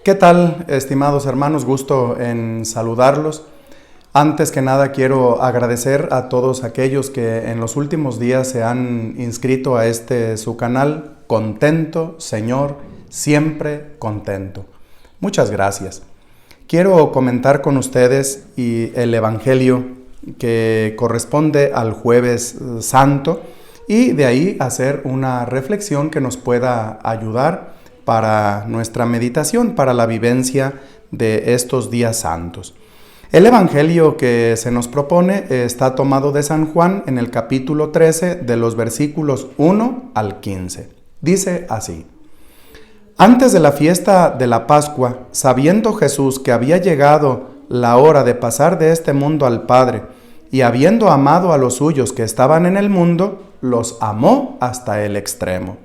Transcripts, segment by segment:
¿Qué tal, estimados hermanos? Gusto en saludarlos. Antes que nada quiero agradecer a todos aquellos que en los últimos días se han inscrito a su canal. Contento, Señor, siempre contento. Muchas gracias. Quiero comentar con ustedes el Evangelio que corresponde al Jueves Santo y de ahí hacer una reflexión que nos pueda ayudar para nuestra meditación, para la vivencia de estos días santos. El Evangelio que se nos propone está tomado de San Juan en el capítulo 13 de los versículos 1 al 15. Dice así: Antes de la fiesta de la Pascua, sabiendo Jesús que había llegado la hora de pasar de este mundo al Padre, y habiendo amado a los suyos que estaban en el mundo, los amó hasta el extremo.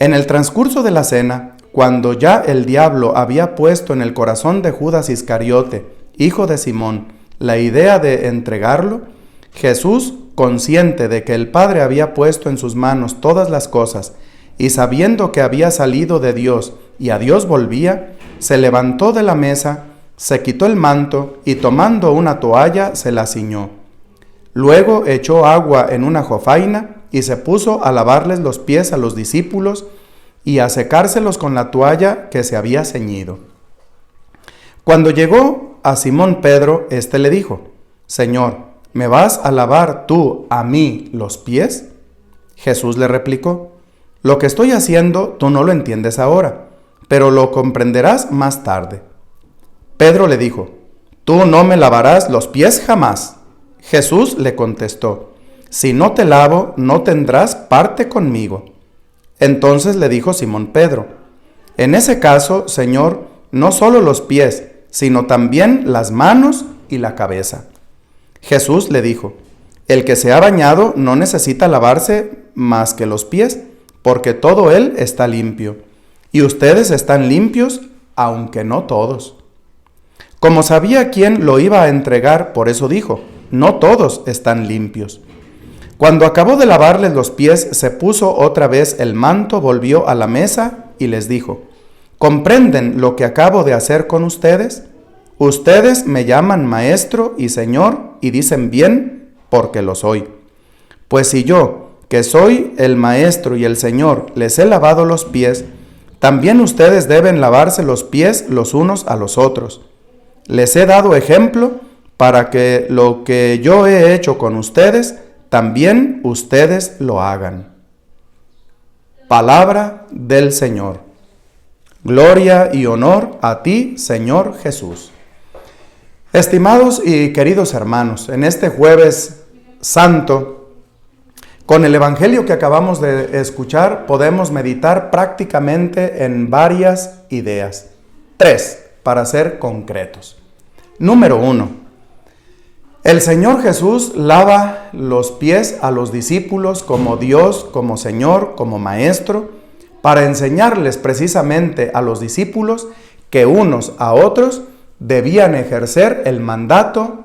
En el transcurso de la cena, cuando ya el diablo había puesto en el corazón de Judas Iscariote, hijo de Simón, la idea de entregarlo, Jesús, consciente de que el Padre había puesto en sus manos todas las cosas, y sabiendo que había salido de Dios y a Dios volvía, se levantó de la mesa, se quitó el manto y tomando una toalla se la ciñó. Luego echó agua en una jofaina y se puso a lavarles los pies a los discípulos y a secárselos con la toalla que se había ceñido. Cuando llegó a Simón Pedro, éste le dijo: Señor, ¿me vas a lavar tú a mí los pies? Jesús le replicó: Lo que estoy haciendo tú no lo entiendes ahora, pero lo comprenderás más tarde. Pedro le dijo: Tú no me lavarás los pies jamás. Jesús le contestó: Si no te lavo, no tendrás parte conmigo. Entonces le dijo Simón Pedro: En ese caso, Señor, no solo los pies, sino también las manos y la cabeza. Jesús le dijo: El que se ha bañado no necesita lavarse más que los pies, porque todo él está limpio. Y ustedes están limpios, aunque no todos. Como sabía quién lo iba a entregar, por eso dijo: No todos están limpios. Cuando acabó de lavarles los pies, se puso otra vez el manto, volvió a la mesa y les dijo: ¿Comprenden lo que acabo de hacer con ustedes? Ustedes me llaman maestro y señor y dicen bien, porque lo soy. Pues si yo, que soy el maestro y el señor, les he lavado los pies, también ustedes deben lavarse los pies los unos a los otros. Les he dado ejemplo para que lo que yo he hecho con ustedes, también ustedes lo hagan. Palabra del Señor. Gloria y honor a ti, Señor Jesús. Estimados y queridos hermanos, en este Jueves Santo, con el Evangelio que acabamos de escuchar, podemos meditar prácticamente en varias ideas. 3, para ser concretos. Número 1. El Señor Jesús lava los pies a los discípulos como Dios, como Señor, como Maestro, para enseñarles precisamente a los discípulos que unos a otros debían ejercer el mandato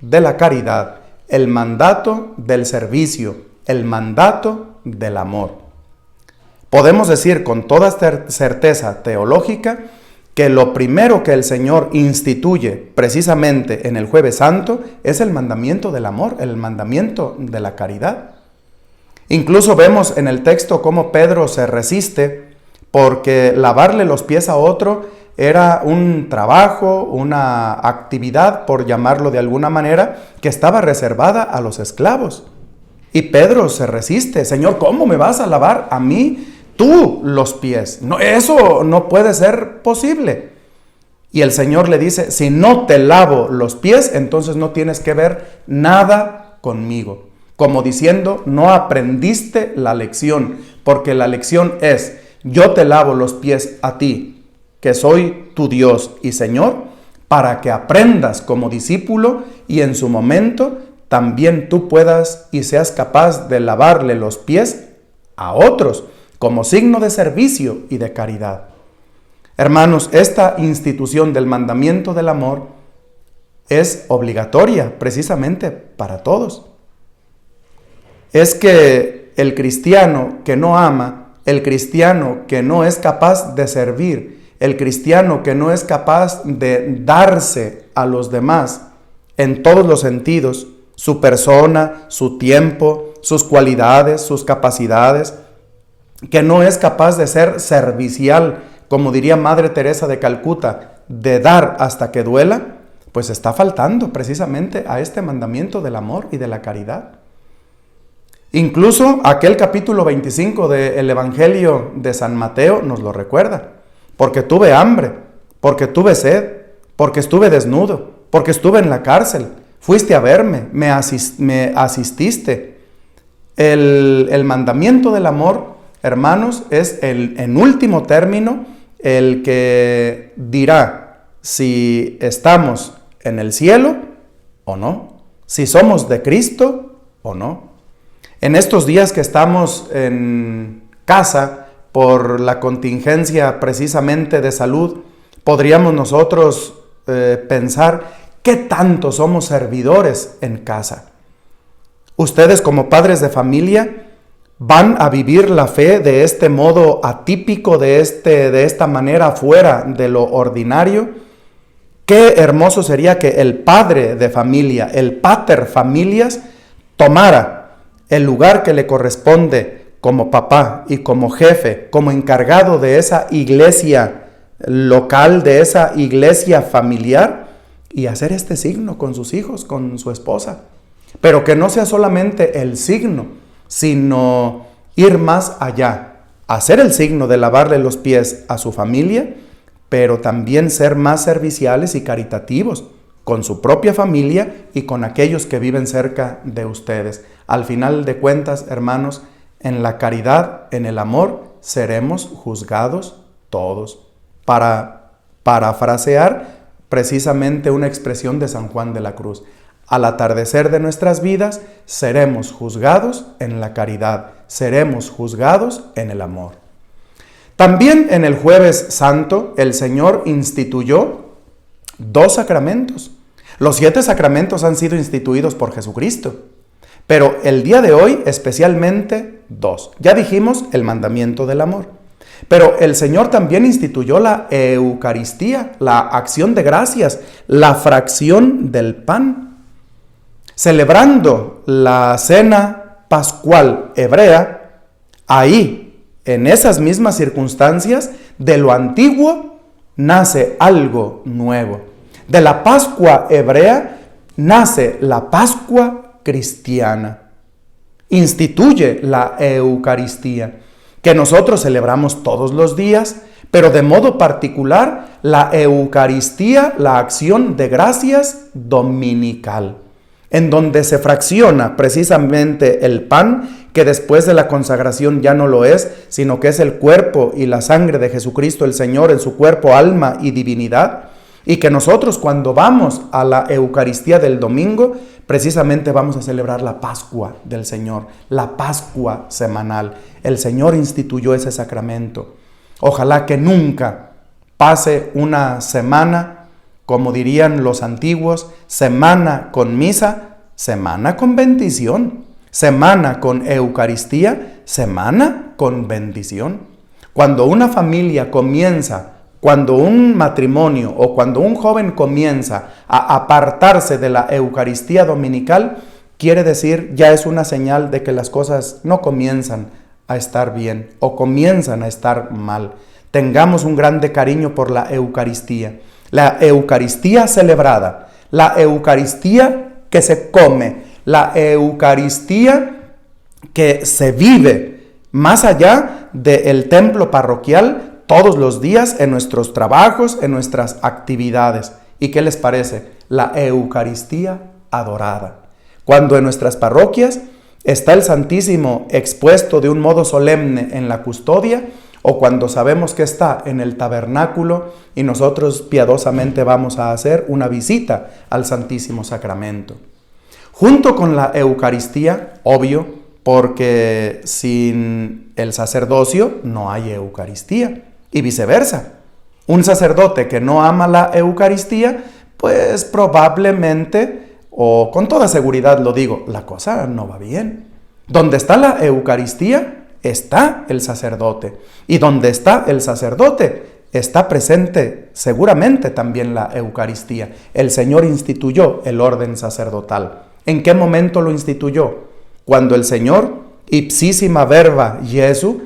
de la caridad, el mandato del servicio, el mandato del amor. Podemos decir con toda certeza teológica que lo primero que el Señor instituye precisamente en el Jueves Santo es el mandamiento del amor, el mandamiento de la caridad. Incluso vemos en el texto cómo Pedro se resiste porque lavarle los pies a otro era un trabajo, una actividad, por llamarlo de alguna manera, que estaba reservada a los esclavos. Y Pedro se resiste: Señor, ¿cómo me vas a lavar a mí tú los pies? No, eso no puede ser posible. Y el Señor le dice: si no te lavo los pies, entonces no tienes que ver nada conmigo. Como diciendo, no aprendiste la lección, porque la lección es: yo te lavo los pies a ti, que soy tu Dios y Señor, para que aprendas como discípulo y en su momento también tú puedas y seas capaz de lavarle los pies a otros, como signo de servicio y de caridad. Hermanos, esta institución del mandamiento del amor es obligatoria precisamente para todos. Es que el cristiano que no ama, el cristiano que no es capaz de servir, el cristiano que no es capaz de darse a los demás en todos los sentidos, su persona, su tiempo, sus cualidades, sus capacidades, que no es capaz de ser servicial, como diría Madre Teresa de Calcuta, de dar hasta que duela, pues está faltando precisamente a este mandamiento del amor y de la caridad. Incluso aquel capítulo 25 del Evangelio de San Mateo nos lo recuerda. Porque tuve hambre, porque tuve sed, porque estuve desnudo, porque estuve en la cárcel, fuiste a verme, me asististe. El mandamiento del amor, hermanos, es en último término el que dirá si estamos en el cielo o no, si somos de Cristo o no. En estos días que estamos en casa por la contingencia precisamente de salud, podríamos nosotros pensar qué tanto somos servidores en casa. Ustedes como padres de familia van a vivir la fe de este modo atípico, de esta manera fuera de lo ordinario. Qué hermoso sería que el padre de familia, el pater familias, tomara el lugar que le corresponde como papá y como jefe, como encargado de esa iglesia local, de esa iglesia familiar, y hacer este signo con sus hijos, con su esposa. Pero que no sea solamente el signo, sino ir más allá, hacer el signo de lavarle los pies a su familia, pero también ser más serviciales y caritativos con su propia familia y con aquellos que viven cerca de ustedes. Al final de cuentas, hermanos, en la caridad, en el amor, seremos juzgados todos. Para parafrasear precisamente una expresión de San Juan de la Cruz, al atardecer de nuestras vidas, seremos juzgados en la caridad, seremos juzgados en el amor. También en el Jueves Santo, el Señor instituyó 2 sacramentos. Los 7 sacramentos han sido instituidos por Jesucristo, pero el día de hoy especialmente 2. Ya dijimos el mandamiento del amor, pero el Señor también instituyó la Eucaristía, la acción de gracias, la fracción del pan. Celebrando la cena pascual hebrea, ahí, en esas mismas circunstancias, de lo antiguo nace algo nuevo. De la Pascua hebrea nace la Pascua cristiana. Instituye la Eucaristía, que nosotros celebramos todos los días, pero de modo particular la Eucaristía, la acción de gracias dominical, en donde se fracciona precisamente el pan, que después de la consagración ya no lo es, sino que es el cuerpo y la sangre de Jesucristo el Señor en su cuerpo, alma y divinidad, y que nosotros cuando vamos a la Eucaristía del domingo, precisamente vamos a celebrar la Pascua del Señor, la Pascua semanal. El Señor instituyó ese sacramento. Ojalá que nunca pase una semana, como dirían los antiguos, semana con misa, semana con bendición, semana con Eucaristía, semana con bendición. Cuando una familia comienza, cuando un matrimonio o cuando un joven comienza a apartarse de la Eucaristía dominical, quiere decir, ya es una señal de que las cosas no comienzan a estar bien o comienzan a estar mal. Tengamos un grande cariño por la Eucaristía. La Eucaristía celebrada, la Eucaristía que se come, la Eucaristía que se vive más allá del templo parroquial, todos los días en nuestros trabajos, en nuestras actividades. ¿Y qué les parece? La Eucaristía adorada. Cuando en nuestras parroquias está el Santísimo expuesto de un modo solemne en la custodia, o cuando sabemos que está en el tabernáculo y nosotros piadosamente vamos a hacer una visita al Santísimo Sacramento. Junto con la Eucaristía, obvio, porque sin el sacerdocio no hay Eucaristía. Y viceversa. Un sacerdote que no ama la Eucaristía, pues probablemente, o con toda seguridad lo digo, la cosa no va bien. Donde está la Eucaristía, está el sacerdote. Y donde está el sacerdote, está presente seguramente también la Eucaristía. El Señor instituyó el orden sacerdotal. ¿En qué momento lo instituyó? Cuando el Señor, ipsísima verba Jesu,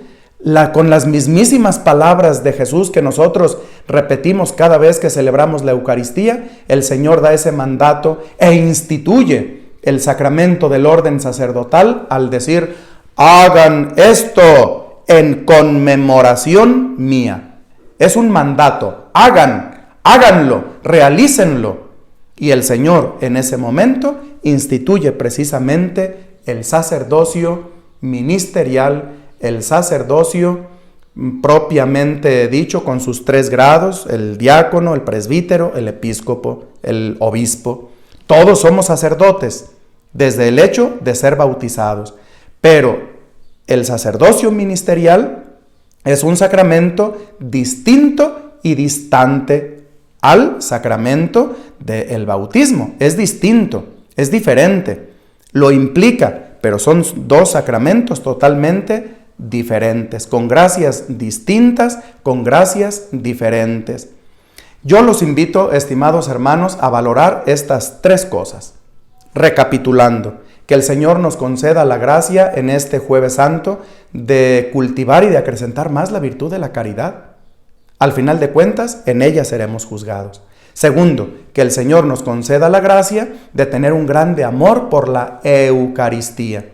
con las mismísimas palabras de Jesús que nosotros repetimos cada vez que celebramos la Eucaristía, el Señor da ese mandato e instituye el sacramento del orden sacerdotal al decir: hagan esto en conmemoración mía. Es un mandato, háganlo, realícenlo. Y el Señor en ese momento instituye precisamente el sacerdocio ministerial, el sacerdocio propiamente dicho con sus 3 grados, el diácono, el presbítero, el episcopo, el obispo. Todos somos sacerdotes desde el hecho de ser bautizados, pero el sacerdocio ministerial es un sacramento distinto y distante al sacramento del bautismo. Es distinto, es diferente, lo implica, pero son 2 sacramentos totalmente diferentes, con gracias distintas, con gracias diferentes. Yo los invito, estimados hermanos, a valorar estas 3 cosas. Recapitulando, que el Señor nos conceda la gracia en este Jueves Santo de cultivar y de acrecentar más la virtud de la caridad. Al final de cuentas, en ella seremos juzgados. Segundo, que el Señor nos conceda la gracia de tener un grande amor por la Eucaristía,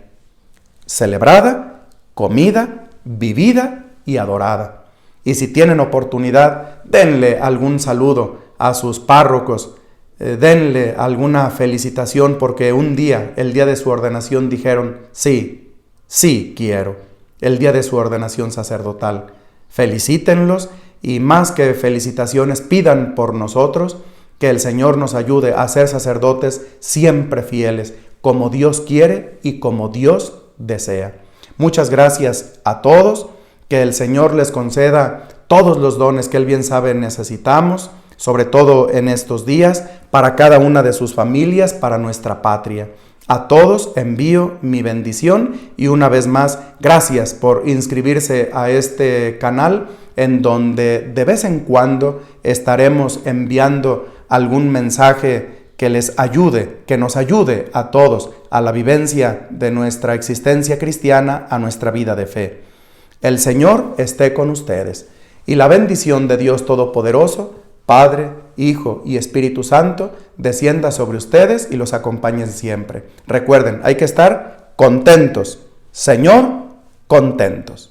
celebrada, comida, vivida y adorada. Y si tienen oportunidad, denle algún saludo a sus párrocos, denle alguna felicitación porque un día, el día de su ordenación, dijeron: sí, sí quiero, el día de su ordenación sacerdotal. Felicítenlos y más que felicitaciones, pidan por nosotros que el Señor nos ayude a ser sacerdotes siempre fieles, como Dios quiere y como Dios desea. Muchas gracias a todos, que el Señor les conceda todos los dones que Él bien sabe necesitamos, sobre todo en estos días, para cada una de sus familias, para nuestra patria. A todos envío mi bendición y una vez más, gracias por inscribirse a este canal en donde de vez en cuando estaremos enviando algún mensaje que les ayude, que nos ayude a todos a la vivencia de nuestra existencia cristiana, a nuestra vida de fe. El Señor esté con ustedes y la bendición de Dios Todopoderoso, Padre, Hijo y Espíritu Santo, descienda sobre ustedes y los acompañe siempre. Recuerden, hay que estar contentos. Señor, contentos.